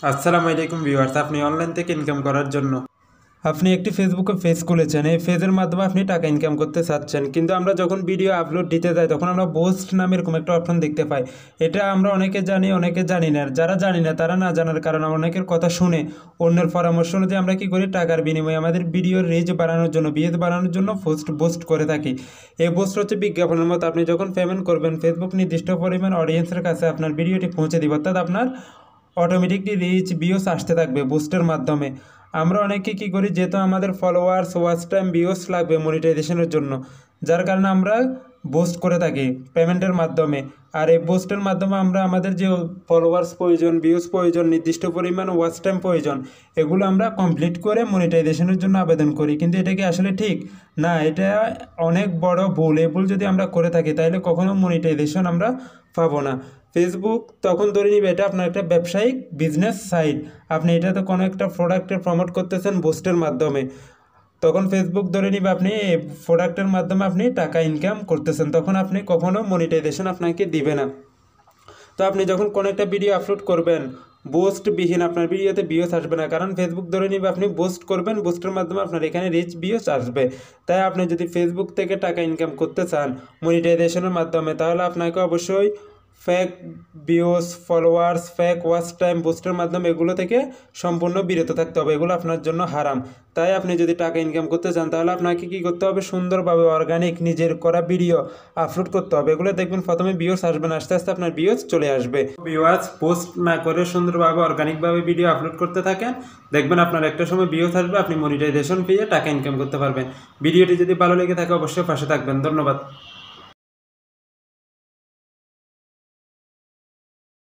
আসসালামু আলাইকুম ভিউয়ার্স, আপনি অনলাইন থেকে ইনকাম করার জন্য আপনি একটি ফেসবুকে পেজ খুলেছেন। এই পেজের মাধ্যমে আপনি টাকা ইনকাম করতে চাচ্ছেন, কিন্তু আমরা যখন ভিডিও আপলোড দিতে যাই তখন আমরা পোস্ট নামে এরকম একটা অপশন দেখতে পাই। এটা আমরা অনেকে জানি, অনেকে জানি না। যারা জানি না তারা না জানার কারণে অনেকের কথা শুনে অন্যের পরামর্শ অনুযায়ী আমরা কি করি, টাকার বিনিময়ে আমাদের ভিডিওর রিচ বাড়ানোর জন্য, ভিউজ বাড়ানোর জন্য পোস্ট করে থাকি। এই পোস্ট হচ্ছে বিজ্ঞাপনের মতো। আপনি যখন পেমেন্ট করবেন, ফেসবুক নির্দিষ্ট পরিমাণ অডিয়েন্সের কাছে আপনার ভিডিওটি পৌঁছে দিবে, অর্থাৎ আপনার অটোমেটিকলি রিচ ভিউস আসতে থাকবে বুস্টের মাধ্যমে। আমরা অনেকে কী করি, যেহেতু আমাদের ফলোয়ার্স, ওয়াচ টাইম, ভিউস লাগবে মনিটাইজেশনের জন্য, যার কারণে আমরা বুস্ট করে থাকি পেমেন্টের মাধ্যমে। আর এই বুস্টের মাধ্যমে আমরা আমাদের যে ফলোয়ার্স প্রয়োজন, ভিউস প্রয়োজন, নির্দিষ্ট পরিমাণ ওয়াচ টাইম প্রয়োজন, এগুলো আমরা কমপ্লিট করে মনিটাইজেশনের জন্য আবেদন করি। কিন্তু এটা কি আসলে ঠিক? না, এটা অনেক বড় ভুল। এই ভুল যদি আমরা করে থাকি তাহলে কখনো মনিটাইজেশন আমরা পাবো না। ফেসবুক তখন ধরে নিবে এটা আপনার একটা ব্যবসায়িক বিজনেস সাইট, আপনি এটাতে কোনো একটা প্রোডাক্টের প্রমোট করতেছেন বুস্টের মাধ্যমে, তখন ফেসবুক ধরে নিবে আপনি এই প্রোডাক্টের মাধ্যমে আপনি টাকা ইনকাম করতেছেন, তখন আপনি কখনো মনিটাইজেশন আপনাকে দিবে না। তো আপনি যখন কোনো একটা ভিডিও আপলোড করবেন, বুস্টবিহীন আপনার ভিডিওতে ভিউস আসবে না, কারণ ফেসবুক ধরে নিবে আপনি বুস্ট করবেন, বুস্টের মাধ্যমে আপনার এখানে রিচ ভিউস আসবে। তাই আপনি যদি ফেসবুক থেকে টাকা ইনকাম করতে চান মনিটাইজেশনের মাধ্যমে, তাহলে আপনাকে অবশ্যই fake views, followers, fake watch time, বুস্টের মাধ্যমে এগুলো থেকে সম্পূর্ণ বিরত থাকতে হবে। এগুলো আপনার জন্য হারাম। তাই আপনি যদি টাকা ইনকাম করতে চান তাহলে আপনাকে কী করতে হবে, সুন্দরভাবে অর্গানিক নিজের করা ভিডিও আপলোড করতে হবে। এগুলো দেখবেন প্রথমে ভিউস আসবে না, আস্তে আস্তে আপনার ভিউস চলে আসবে। ভিউয়ার্স পোস্ট না করে সুন্দরভাবে অর্গানিকভাবে ভিডিও আপলোড করতে থাকেন, দেখবেন আপনার একটা সময় ভিউস আসবে, আপনি মনিটাইজেশন পেয়ে টাকা ইনকাম করতে পারবেন। ভিডিওটি যদি ভালো লেগে থাকে অবশ্যই পাশে থাকবেন। ধন্যবাদ।